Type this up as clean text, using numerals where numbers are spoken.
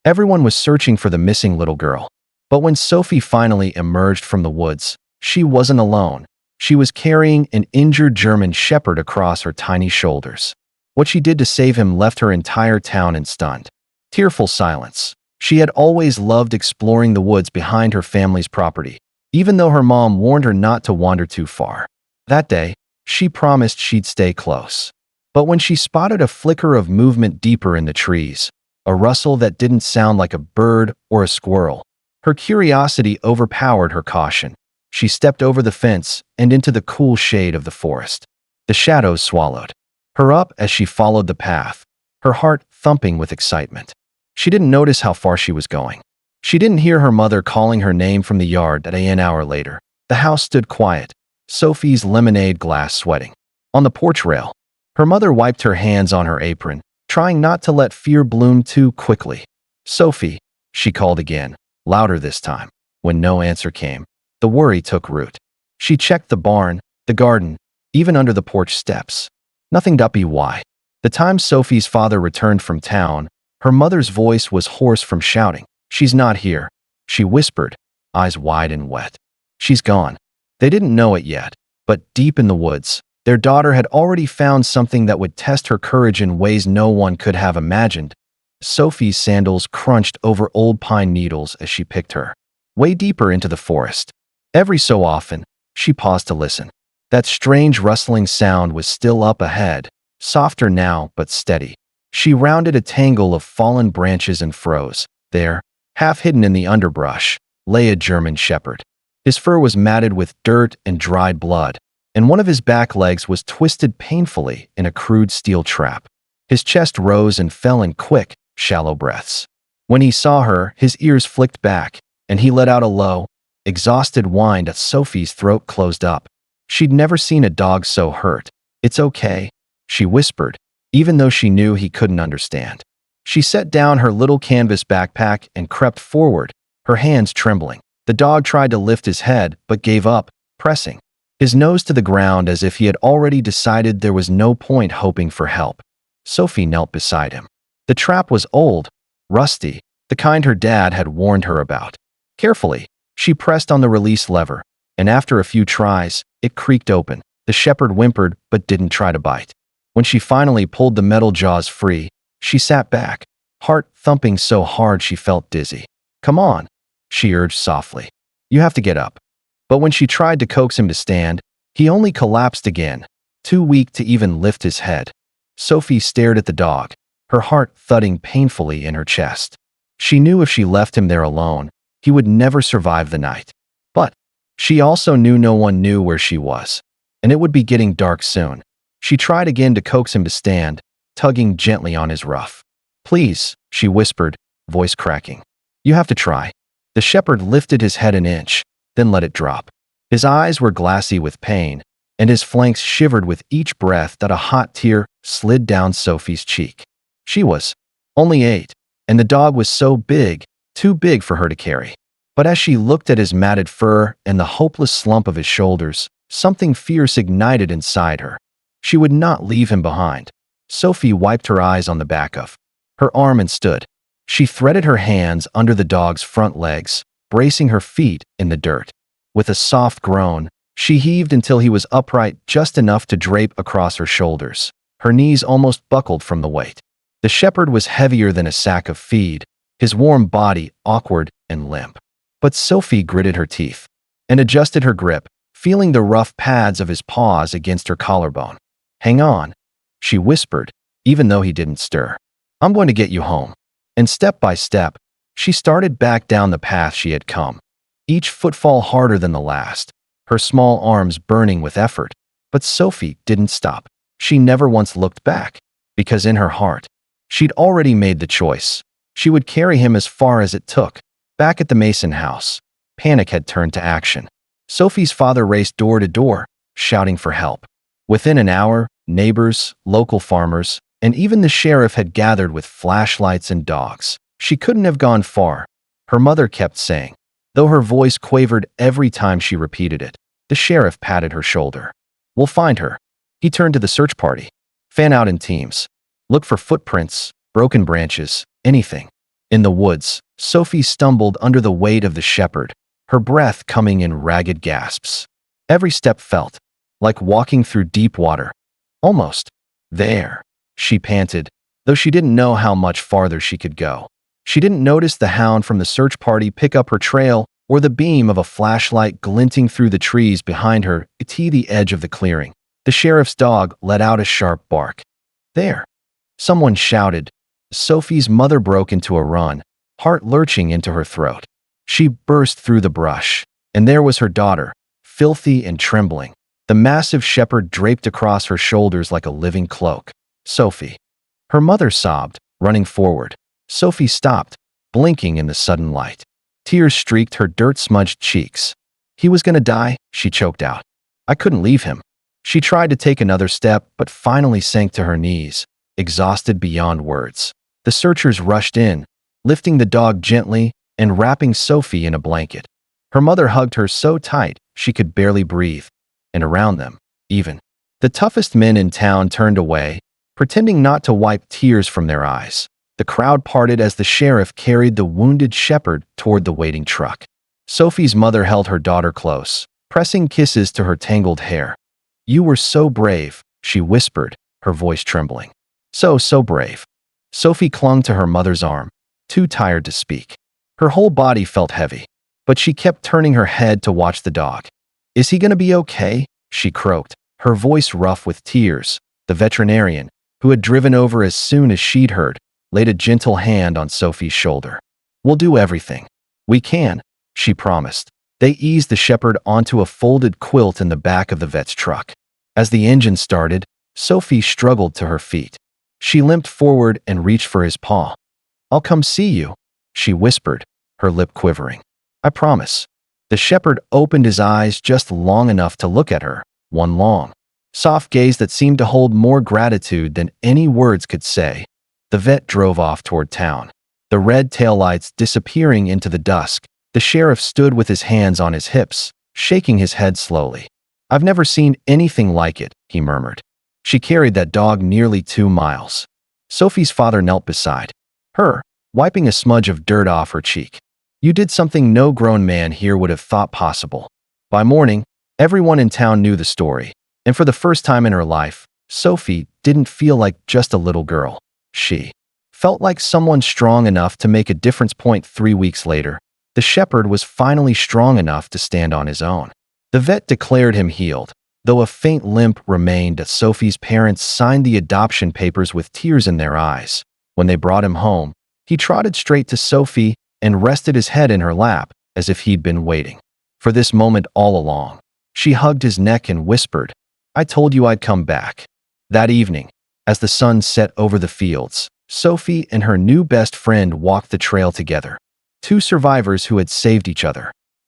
Everyone was searching for the missing little girl. But when Sophie finally emerged from the woods, she wasn't alone. She was carrying an injured German shepherd across her tiny shoulders. What she did to save him left her entire town in stunned, tearful silence. She had always loved exploring the woods behind her family's property, even though her mom warned her not to wander too far. That day, she promised she'd stay close. But when she spotted a flicker of movement deeper in the trees, a rustle that didn't sound like a bird or a squirrel, her curiosity overpowered her caution. She stepped over the fence and into the cool shade of the forest. The shadows swallowed her up as she followed the path, her heart thumping with excitement. She didn't notice how far she was going. She didn't hear her mother calling her name from the yard an hour later. The house stood quiet, Sophie's lemonade glass sweating. On the porch rail, her mother wiped her hands on her apron, trying not to let fear bloom too quickly. "Sophie," she called again, louder this time. When no answer came, the worry took root. She checked the barn, the garden, even under the porch steps. Nothing. Why? The time Sophie's father returned from town, her mother's voice was hoarse from shouting. "She's not here," she whispered, eyes wide and wet. "She's gone." They didn't know it yet, but deep in the woods, their daughter had already found something that would test her courage in ways no one could have imagined. Sophie's sandals crunched over old pine needles as she picked her way deeper into the forest. Every so often, she paused to listen. That strange rustling sound was still up ahead, softer now but steady. She rounded a tangle of fallen branches and froze. There, half hidden in the underbrush, lay a German shepherd. His fur was matted with dirt and dried blood, and one of his back legs was twisted painfully in a crude steel trap. His chest rose and fell in quick, shallow breaths. When he saw her, his ears flicked back, and he let out a low, exhausted whine as Sophie's throat closed up. She'd never seen a dog so hurt. "It's okay," she whispered, even though she knew he couldn't understand. She set down her little canvas backpack and crept forward, her hands trembling. The dog tried to lift his head, but gave up, pressing his nose to the ground as if he had already decided there was no point hoping for help. Sophie knelt beside him. The trap was old, rusty, the kind her dad had warned her about. Carefully, she pressed on the release lever, and after a few tries, it creaked open. The shepherd whimpered but didn't try to bite. When she finally pulled the metal jaws free, she sat back, heart thumping so hard she felt dizzy. "Come on," she urged softly. "You have to get up." But when she tried to coax him to stand, he only collapsed again, too weak to even lift his head. Sophie stared at the dog, her heart thudding painfully in her chest. She knew if she left him there alone, he would never survive the night. But she also knew no one knew where she was, and it would be getting dark soon. She tried again to coax him to stand, tugging gently on his ruff. "Please," she whispered, voice cracking. "You have to try." The shepherd lifted his head an inch, then let it drop. His eyes were glassy with pain, and his flanks shivered with each breath that a hot tear slid down Sophie's cheek. She was only 8, and the dog was so big, too big for her to carry. But as she looked at his matted fur and the hopeless slump of his shoulders, something fierce ignited inside her. She would not leave him behind. Sophie wiped her eyes on the back of her arm and stood. She threaded her hands under the dog's front legs, bracing her feet in the dirt. With a soft groan, she heaved until he was upright just enough to drape across her shoulders. Her knees almost buckled from the weight. The shepherd was heavier than a sack of feed, his warm body awkward and limp. But Sophie gritted her teeth and adjusted her grip, feeling the rough pads of his paws against her collarbone. "Hang on," she whispered, even though he didn't stir. "I'm going to get you home." And step by step, she started back down the path she had come, each footfall harder than the last, her small arms burning with effort. But Sophie didn't stop. She never once looked back, because in her heart, she'd already made the choice. She would carry him as far as it took. Back at the Mason house, panic had turned to action. Sophie's father raced door to door, shouting for help. Within an hour, neighbors, local farmers, and even the sheriff had gathered with flashlights and dogs. She couldn't have gone far, her mother kept saying, though her voice quavered every time she repeated it. The sheriff patted her shoulder. "We'll find her." He turned to the search party. "Fan out in teams. Look for footprints, broken branches, anything." In the woods, Sophie stumbled under the weight of the shepherd, her breath coming in ragged gasps. Every step felt like walking through deep water. Almost. There, she panted, though she didn't know how much farther she could go. She didn't notice the hound from the search party pick up her trail or the beam of a flashlight glinting through the trees behind her at the edge of the clearing. The sheriff's dog let out a sharp bark. There! Someone shouted. Sophie's mother broke into a run, heart lurching into her throat. She burst through the brush, and there was her daughter, filthy and trembling, the massive shepherd draped across her shoulders like a living cloak. Sophie. Her mother sobbed, running forward. Sophie stopped, blinking in the sudden light. Tears streaked her dirt-smudged cheeks. He was gonna die, she choked out. I couldn't leave him. She tried to take another step, but finally sank to her knees, exhausted beyond words. The searchers rushed in, lifting the dog gently and wrapping Sophie in a blanket. Her mother hugged her so tight she could barely breathe, and around them, even the toughest men in town turned away, pretending not to wipe tears from their eyes. The crowd parted as the sheriff carried the wounded shepherd toward the waiting truck. Sophie's mother held her daughter close, pressing kisses to her tangled hair. You were so brave, she whispered, her voice trembling. So brave. Sophie clung to her mother's arm, too tired to speak. Her whole body felt heavy, but she kept turning her head to watch the dog. Is he gonna be okay? She croaked, her voice rough with tears. The veterinarian, who had driven over as soon as she'd heard, laid a gentle hand on Sophie's shoulder. We'll do everything we can, she promised. They eased the shepherd onto a folded quilt in the back of the vet's truck. As the engine started, Sophie struggled to her feet. She limped forward and reached for his paw. I'll come see you, she whispered, her lip quivering. I promise. The shepherd opened his eyes just long enough to look at her, one long, soft gaze that seemed to hold more gratitude than any words could say. The vet drove off toward town, the red taillights disappearing into the dusk. The sheriff stood with his hands on his hips, shaking his head slowly. I've never seen anything like it, he murmured. She carried that dog nearly 2 miles. Sophie's father knelt beside her, wiping a smudge of dirt off her cheek. You did something no grown man here would have thought possible. By morning, everyone in town knew the story, and for the first time in her life, Sophie didn't feel like just a little girl. She felt like someone strong enough to make a difference. 3 weeks later, the shepherd was finally strong enough to stand on his own. The vet declared him healed, though a faint limp remained. Sophie's parents signed the adoption papers with tears in their eyes. When they brought him home, he trotted straight to Sophie and rested his head in her lap, as if he'd been waiting for this moment all along. She hugged his neck and whispered, I told you I'd come back. That evening, as the sun set over the fields, Sophie and her new best friend walked the trail together. 2 survivors who had saved each other.